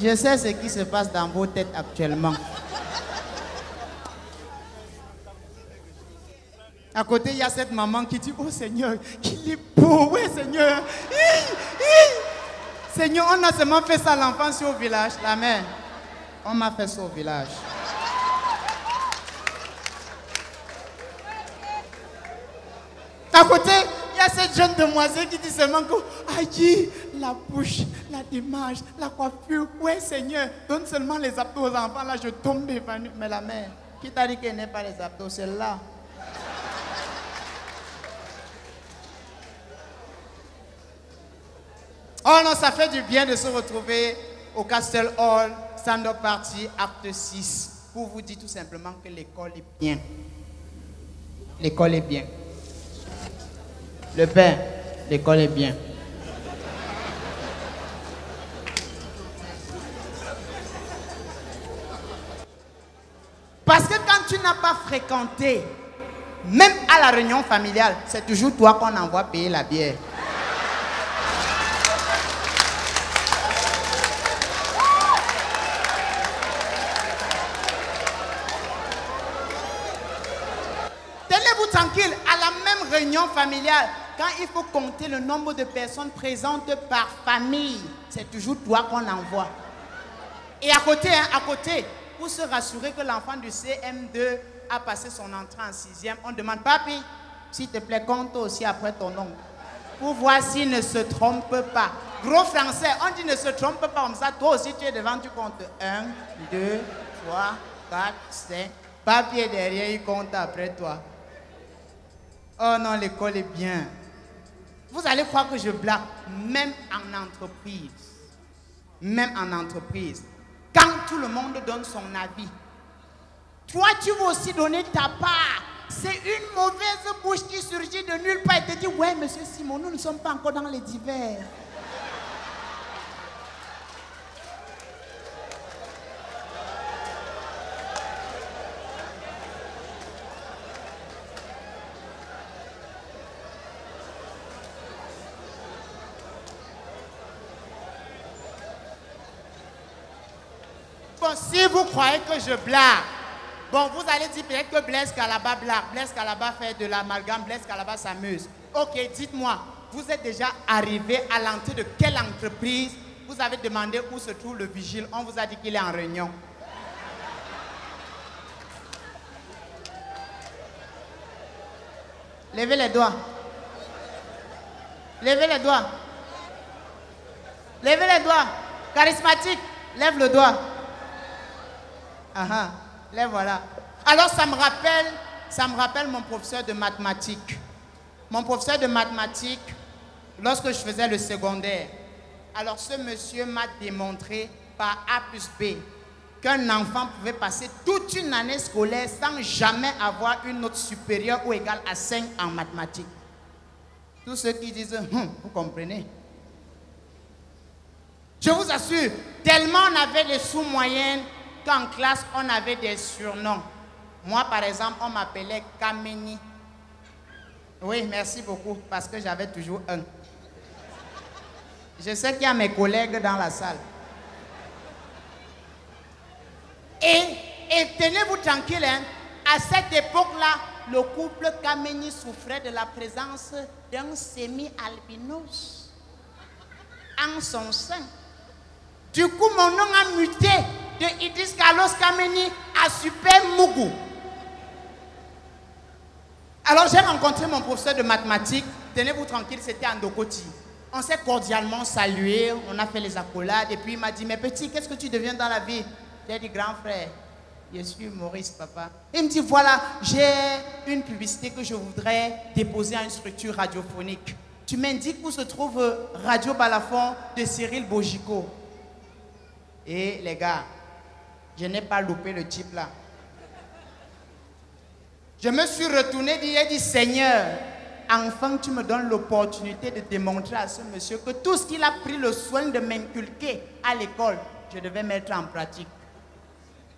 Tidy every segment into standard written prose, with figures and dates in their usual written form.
Je sais ce qui se passe dans vos têtes actuellement. À côté, il y a cette maman qui dit, oh Seigneur, qu'il est beau, oui Seigneur. Seigneur, on a seulement fait ça à l'enfance au village. La mère, on m'a fait ça au village. À côté, il y a cette jeune demoiselle qui dit seulement que, aïe, la bouche, la démarche, la coiffure, ouais Seigneur, donne seulement les abdos aux enfants, là je tombe évanouie. Mais la mère, qui t'a dit qu'elle n'est pas les abdos, c'est là. Oh non, ça fait du bien de se retrouver au Castle Hall, stand-up party, acte 6, pour vous dire tout simplement que l'école est bien. L'école est bien. Le père, l'école est bien. Parce que quand tu n'as pas fréquenté, même à la réunion familiale, c'est toujours toi qu'on envoie payer la bière. Tenez-vous tranquille, à la même réunion familiale, quand il faut compter le nombre de personnes présentes par famille, c'est toujours toi qu'on envoie. Et à côté, pour se rassurer que l'enfant du CM2 a passé son entrée en 6e, on demande, papi, s'il te plaît, compte aussi après ton nom. Pour voir s'il ne se trompe pas. Gros français, on dit ne se trompe pas comme ça. Toi aussi, tu es devant, tu comptes 1, 2, 3, 4, 5. Papi est derrière, il compte après toi. Oh non, l'école est bien. Vous allez croire que je blague, même en entreprise. Même en entreprise. Quand tout le monde donne son avis, toi, tu vas aussi donner ta part. C'est une mauvaise bouche qui surgit de nulle part et te dit, ouais, monsieur Simon, nous ne sommes pas encore dans les divers. Bon, si vous croyez que je blague, bon, vous allez dire peut-être que Blaise Calaba blague, Blaise Calaba fait de l'amalgame, Blaise Calaba s'amuse. Ok, dites-moi, vous êtes déjà arrivé à l'entrée de quelle entreprise? Vous avez demandé où se trouve le vigile, on vous a dit qu'il est en réunion. Levez les doigts. Levez les doigts. Levez les doigts. Charismatique, lève le doigt. Ah, les voilà. Alors ça me rappelle mon professeur de mathématiques. Mon professeur de mathématiques, lorsque je faisais le secondaire, alors ce monsieur m'a démontré par A plus B qu'un enfant pouvait passer toute une année scolaire sans jamais avoir une note supérieure ou égale à 5 en mathématiques. Tous ceux qui disent, vous comprenez. Je vous assure, tellement on avait des sous-moyennes qu'en classe, on avait des surnoms. Moi, par exemple, on m'appelait Kameni. Oui, merci beaucoup, parce que j'avais toujours un. Je sais qu'il y a mes collègues dans la salle. Et tenez-vous tranquille, hein, à cette époque-là, le couple Kameni souffrait de la présence d'un semi-albinos en son sein. Du coup, mon nom a muté de Idris Carlos Kameni à Super Mougou. Alors, j'ai rencontré mon professeur de mathématiques. Tenez-vous tranquille, c'était Andokoti. On s'est cordialement salué, on a fait les accolades. Et puis, il m'a dit, mais petit, qu'est-ce que tu deviens dans la vie? J'ai dit, grand frère, je suis humoriste, papa. Il me dit, voilà, j'ai une publicité que je voudrais déposer à une structure radiophonique. Tu m'indiques où se trouve Radio Balafon de Cyril Bojico. Et les gars, je n'ai pas loupé le type là. Je me suis retourné et j'ai dit, Seigneur, enfin tu me donnes l'opportunité de démontrer à ce monsieur que tout ce qu'il a pris le soin de m'inculquer à l'école, je devais mettre en pratique.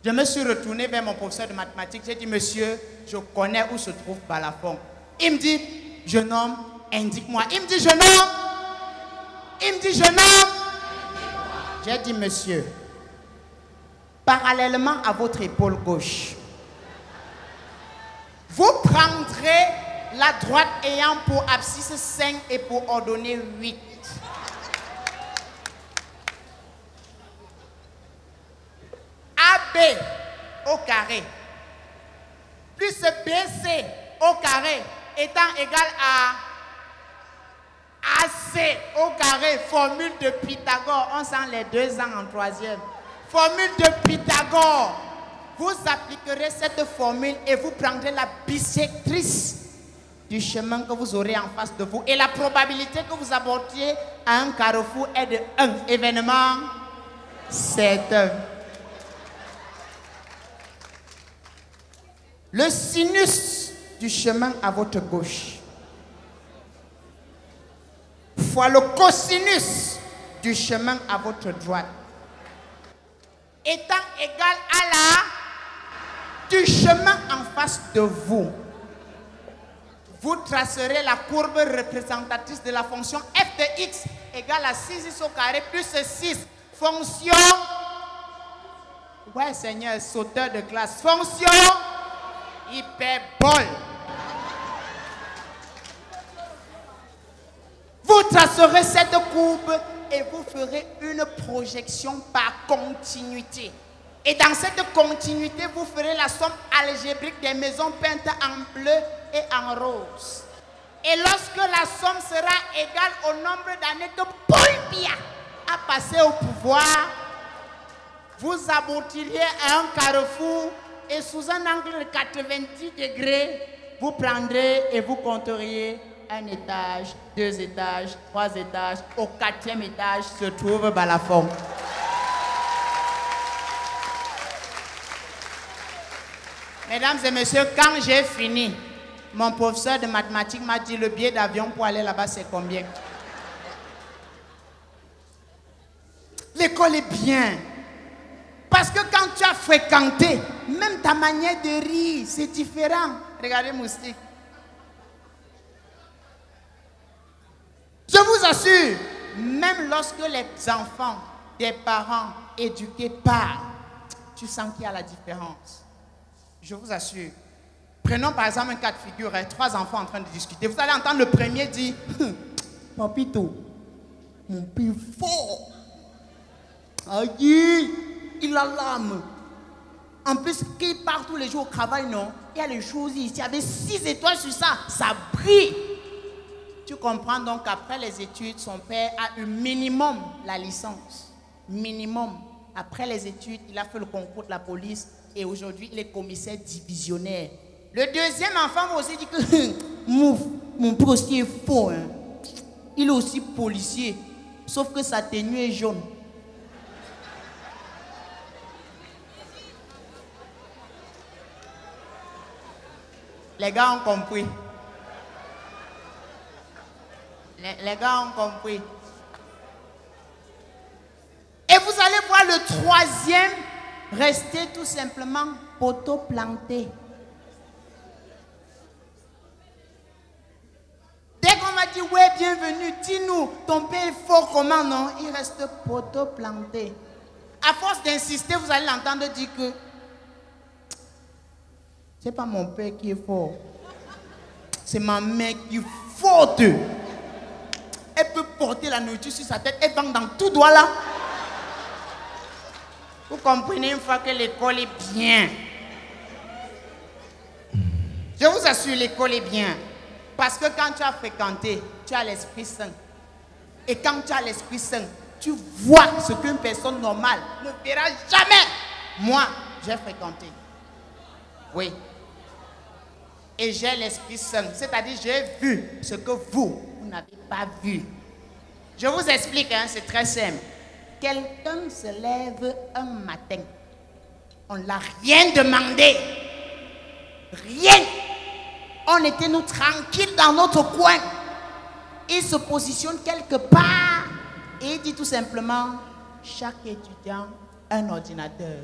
Je me suis retourné vers mon professeur de mathématiques. J'ai dit, monsieur, je connais où se trouve Balafon. Il me dit, jeune homme, indique-moi. Il me dit, jeune homme. Il me dit, jeune homme. J'ai dit, monsieur, parallèlement à votre épaule gauche. Vous prendrez la droite ayant pour abscisse 5 et pour ordonnée 8. AB au carré plus BC au carré étant égal à AC au carré, formule de Pythagore. On sent les 2 ans en 3e. Formule de Pythagore. Vous appliquerez cette formule et vous prendrez la bisectrice du chemin que vous aurez en face de vous. Et la probabilité que vous abordiez à un carrefour est de 1. Événement, c'est 1. Le sinus du chemin à votre gauche fois le cosinus du chemin à votre droite étant égal à la du chemin en face de vous. Vous tracerez la courbe représentatrice de la fonction f de x égale à 6x au carré plus 6. Fonction, ouais Seigneur, sauteur de classe. Fonction hyperbole. Vous tracerez cette courbe et vous ferez une projection par continuité. Et dans cette continuité, vous ferez la somme algébrique des maisons peintes en bleu et en rose. Et lorsque la somme sera égale au nombre d'années que Paul Biya a passé au pouvoir, vous aboutiriez à un carrefour et sous un angle de 90 degrés, vous prendrez et vous compteriez 1 étage, 2 étages, 3 étages. Au 4e étage se trouve Balafon. Mesdames et messieurs, quand j'ai fini, mon professeur de mathématiques m'a dit le billet d'avion pour aller là-bas, c'est combien? L'école est bien. Parce que quand tu as fréquenté, même ta manière de rire, c'est différent. Regardez Moustique. Je vous assure, même lorsque les enfants des parents éduqués parlent, tu sens qu'il y a la différence. Je vous assure. Prenons par exemple un cas de figure, 3 enfants en train de discuter. Vous allez entendre le premier dire, Papito, mon père fort. Aïe, il a l'âme. En plus, qu'il part tous les jours au travail, non? Il y a les choses ici. Il y avait 6 étoiles sur ça. Ça brille. Tu comprends donc qu'après les études, son père a eu minimum la licence. Minimum. Après les études, il a fait le concours de la police et aujourd'hui, il est commissaire divisionnaire. Le deuxième enfant m'a aussi dit que mon père aussi est fort. Hein. Il est aussi policier, sauf que sa tenue est jaune. Les gars ont compris. Les gars ont compris. Et vous allez voir le troisième rester tout simplement poteau planté. Dès qu'on m'a dit, ouais, bienvenue, dis-nous, ton père est fort comment, non? Il reste poteau planté. À force d'insister, vous allez l'entendre dire que c'est pas mon père qui est fort. C'est ma mère qui est forte. Elle peut porter la nourriture sur sa tête, elle vend dans tout droit là. Vous comprenez une fois que l'école est bien. Je vous assure, l'école est bien. Parce que quand tu as fréquenté, tu as l'Esprit Saint. Et quand tu as l'Esprit Saint, tu vois ce qu'une personne normale ne verra jamais. Moi, j'ai fréquenté. Oui. Et j'ai l'Esprit Saint. C'est-à-dire, j'ai vu ce que vous n'avez pas vu. Je vous explique, hein, c'est très simple. Quelqu'un se lève un matin. On ne l'a rien demandé. Rien. On était nous tranquilles dans notre coin. Il se positionne quelque part et il dit tout simplement, chaque étudiant, un ordinateur.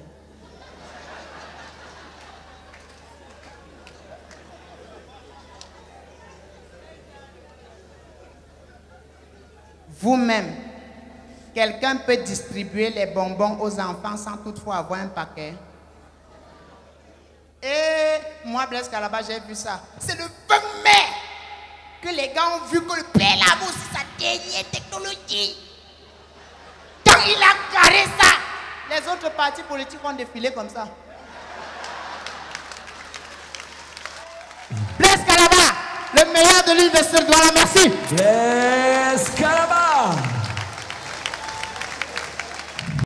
Vous-même, quelqu'un peut distribuer les bonbons aux enfants sans toutefois avoir un paquet? Et moi, Blaise Calaba, j'ai vu ça. C'est le 20 mai que les gars ont vu que le père là c'est sa dernière technologie. Quand il a carré ça, les autres partis politiques ont défilé comme ça. Blaise Calaba, le meilleur de l'université de Douala, merci. Blaise Calaba.